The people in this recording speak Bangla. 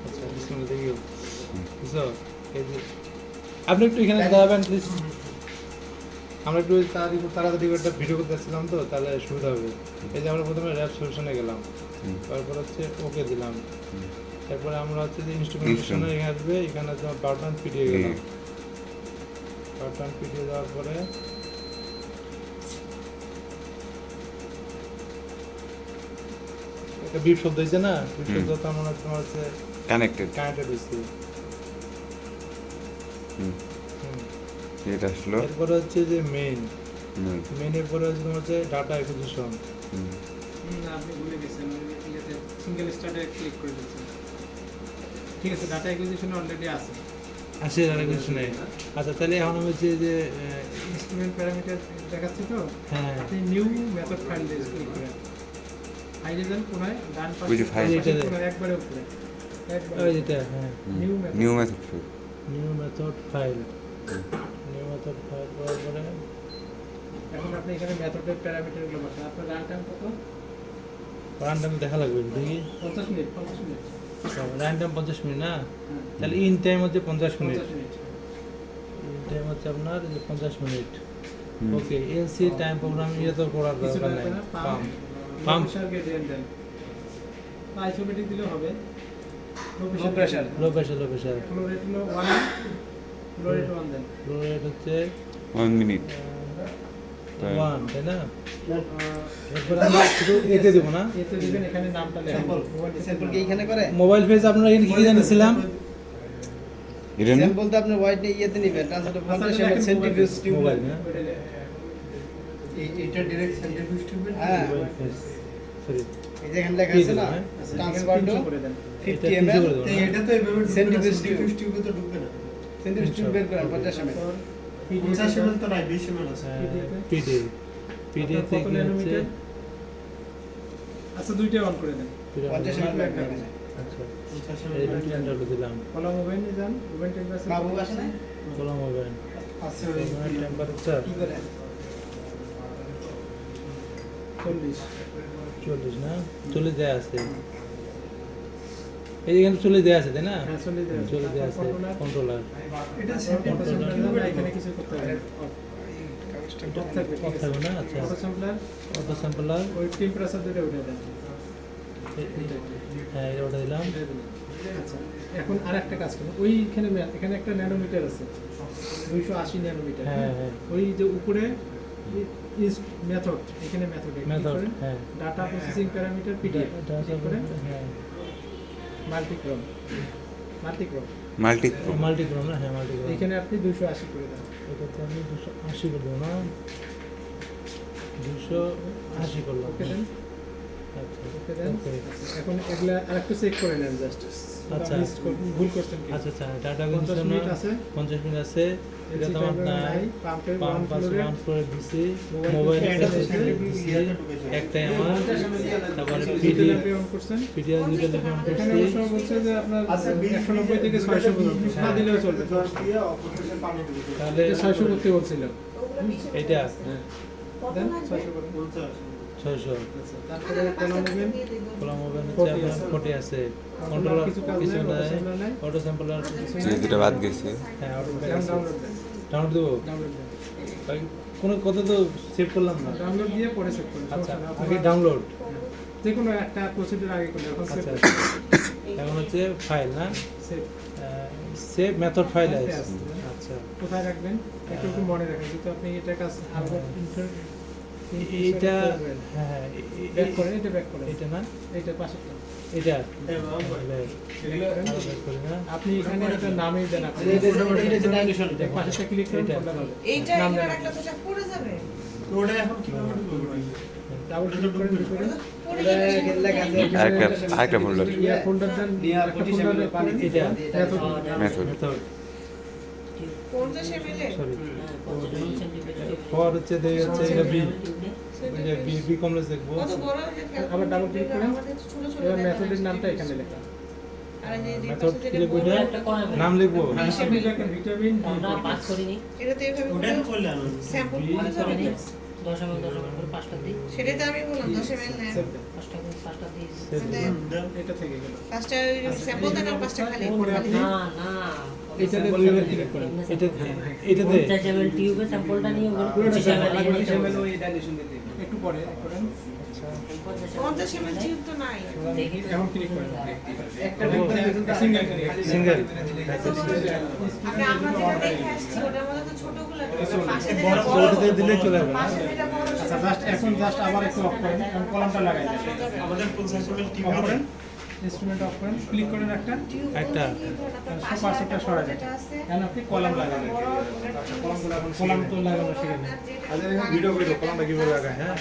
আচ্ছা বিসমিল্লাহ দেখিও বুঝছো এই যে আপনি একটু এখানে দাঁড়াবেন প্লিজ আমরা একটু তাড়াতাড়ি একটা ভিডিও করতে আসছিলাম তো তাহলে সুবিধা হবে এই যে আমরা প্রথমে র্যাপ সলিউশনে গেলাম তারপর হচ্ছে ওকে দিলাম তারপরে আমরা হচ্ছে যে ইনস্ট্রুমেন্টেশনে এখানে আসবে এখানে তোমার বাটন পিটিয়ে গেলাম বাটন পিটিয়ে দেওয়ার পরে একটা বিপ শব্দ হয়েছে না বিপ শব্দ তো মনে হচ্ছে তোমার হচ্ছে কানেক্টেড হয়েছে এটা আসলো এরপরে হচ্ছে যে মেইনের পরে হচ্ছে তোমার হচ্ছে ডাটা অ্যাকুইজিশন আপনি ভুলে গেছেন ইয়েতে সিঙ্গেল স্টার্টে ক্লিক করে দিচ্ছেন ঠিক আছে ডাটা অ্যাকুইজিশন অলরেডি আছে ডাটা অ্যাকুইজিশনে আচ্ছা তাহলে এখন আমি হচ্ছে যে ইনস্ট্রুমেন্ট প্যারামিটার দেখাচ্ছে তো হ্যাঁ আপনি নিউ মেথড ফাইল দিয়ে ক্লিক করেন ফাইলে যান কোনায় ডান ওই যে পাশে file কোনায় একবারে উপরে ওই যেটা হ্যাঁ new method new method file করার পরে এখন আপনি এখানে মেথডের প্যারামিটারগুলো বসান আপনার রান টাইম কত রান টাইম দেখা লাগবে দেখি 50 মিনিট রান টাইম 50 মিনিট না তাহলে ইন টাইম হচ্ছে 50 মিনিট 50 মিনিট ইন টাইম হচ্ছে আপনার 50 minute okay LC time programming এটা তো করার দরকার নাই পাম্প গ্রেডিয়েন্ট দেন আইসোমেটিক দিলেও হবে লো প্রেসার ফ্লো রেট হলো 1 ফ্লো রেট 1 দেন ফ্লো রেট হচ্ছে 1 মিনিট 1 তাই না এরপর আমরা শুধু এতে দেব না এতে দিবেন এখানে নামটা লেখেন স্যাম্পল কি এখানে করে মোবাইল ফেজ আপনারা এখানে কি জানিয়েছিলাম এটা না স্যাম্পল তো আপনি হোয়াইট নিয়ে ইয়েতে নেবেন transfer 50 ML centrifuge tube mobile না এইটা ডাইরেক্ট সেন্টিফিউজ টিউব হ্যাঁ সরি এই যে এখানে লেখা আছে না ট্রান্সফার টু করে দেন 50 এমএল এটা তো এভাবে সেন্টিফিউজ টিউব টিউবে তো ঢুকবে না সেন্টিফিউজ টিউব বের করেন 50 এমএল 50 ml তো নাই 20 ml আছে পিডি তে কি হচ্ছে আচ্ছা দুইটা অন করে দেন 50 এমএল একটা আচ্ছা 50 এই ml দুটো এন্টার দিলাম কলম ওভেনে যান ওভেন টেম্পারেচার বাবু আসে না কলম ওভেন আছে ওই টেম্পারেচার কি করে 40 না 40 দেয়া আছে এই এখানে 40 দেয়া আছে তাই না হ্যাঁ চলে যান 40 দেয়া আছে কন্ট্রোলার এটা সেন্টিফিউজ কন্ট্রোলার এখানে কিছু করতে হবে অফ থাকবে অফ থাকবে না আচ্ছা অটো স্যাম্পলার অটো স্যাম্পলার ওই টেম্পারেচার দুটো উঠে দেন হ্যাঁ এটা ওটা দিলাম আচ্ছা এখন আরেকটা কাজ করুন ওইখানে এখানে একটা ন্যানোমিটার আছে 280 ন্যানোমিটার হ্যাঁ হ্যাঁ ওই যে উপরে ইজ মেথড এখানে মেথড মেথড হ্যাঁ ডাটা প্রসেসিং প্যারামিটার পিডিএফ এটা করে হ্যাঁ মাল্টিক্রম মাল্টিক্রোম না হ্যাঁ মাল্টিক্রোম এখানে আপনি 280 করে দেন এটাতে আমি 280 করে দেবো না 280 করলাম ওকে দেন আচ্ছা ওকে দেন ওকে এখন এগুলা আরেকটু চেক করে নেন জাস্ট আচ্ছা। ভুল করছেন কি আচ্ছা আচ্ছা ডাটা 50 মিনিট আছে 50 মিনিট আছে এটা তো আমার নাই পাম্পের পাম্প পাস 1 ওয়ান করে দিছি মোবাইল মোবাইল এটা দিছি একটাই আমার তারপরে পিডি অন করছেন পিডিএফ দুটো লিখে অন এখানে করছি অবশ্য বলছে যে আপনার আচ্ছা 190 থেকে 600 পর্যন্ত না দিলেও চলবে দিয়ে অপারেশন পানি দিবে তাহলে এটা 600 করতে বলছিল এটা দেন 600 করে 600 আচ্ছা তারপরে কলম ওভেন কলম ওভেন হচ্ছে 40 আপনার 40 আছে কন্ট্রোলার কিছু কাজ কিছু নাই, নাই অটো স্যাম্পলার যে দুটো বাদ গেছে হ্যাঁ অটো ডাউনলোড দেন ডাউনলোড দেবো ডাউনলোড দেন ভাই কোনো কথা তো সেভ করলাম না ডাউনলোড দিয়ে পরে সেভ করুন আচ্ছা সমস্যা নেই, আগে আপনার- ডাউনলোড যে কোনো একটা প্রসিডিউর আগে করলে এখন সেভ আচ্ছা এখন হচ্ছে ফাইল না সেভ সেভ মেথড ফাইল আছে আছে। আচ্ছা কোথায় রাখবেন একটু একটু মনে রাখেন যেহেতু আপনি এটা কাজ আলবাত এইটা হ্যাঁ হ্যাঁ ব্যাক করেন এটা ব্যাক করেন এটা না এইটা পাশেরটা এটা এভাবে আলাদা করি না আপনি এখানে এটা নামই দেন আপনি এটা পাশেরটা ক্লিক করেন এটা। ফোল্ডার হবে এইটা নাম এখানে দেন রাখলে তো সব পড়ে যাবে ওটা এখন কিভাবে ঢুকবে ডাবল ক্লিক করেন ভিতরে পড়ে যাবে সেগুলো। লেখা আছে আরেকটা ফোল্ডার ইয়া ফোল্ডার দেন একটা ফোল্ডারে পাবেন এটা method method method 50 ml sorry for হচ্ছে দেই হচ্ছে এটা বি এটা বি বি কমপ্লেক্স দেখবো কত বড় যে আবার ডাবল ক্লিক করেন আমাদের ছোট ছোট এবার দেখা মেথডের যাচ্ছে। নামটা এখানে লেখা আর এই যে মেথড পাশে কি যেটা লিখবো বললাম, এটা? নাম লিখবো আপনি লেখেন ভিটামিন এটা তো এভাবে ওটা করে করলে আনো স্যাম্পল পড়ে যাবে না? 10 ml করে 5টা দিই। সেটাই তো আমি বললাম 10 ml নেন। 5টা দিই। এটা থেকে গেল। 5টা স্যাম্পল দেন আর 5টা খালি খালি না দেন। না এটাতে দুইবার ক্লিক করেন এটাতে 50 ml টিউবে স্যাম্পলটা নিয়ে ওগুলো পুরোটা 25 ml sample, এ দিতে হবে। ওই ডাইলেশন দিতে হবে। একটু পরে করেন। 50 ml টিউব তো নাই। দেখি তো। এখন ক্লিক করেন। একটা বিল করে দিবেন তো সিঙ্গেল সিঙ্গেল আপনি আমরা যেটা দেখে আসছি ওটার মধ্যে তো ছোটগুলো পাশে বড় ছোটতে দিলে চলে যাবে না? পাশে যেটা বড় আচ্ছা জাস্ট এখন জাস্ট আবার একটু অফ করেন কারণ কলামটা লাগাই দেন। আমাদের 50 ml টিউব অফ করেন ইনস্ট্রুমেন্ট অফ করেন ক্লিক করেন একটা একটা সব পাঁচটা সরা যায় এখন আপনি কলাম লাগাবেন কলামগুলো এখন কলাম তো লাগানো শিখে নেন ভিডিও করে কলমটা কিভাবে লাগায় হ্যাঁ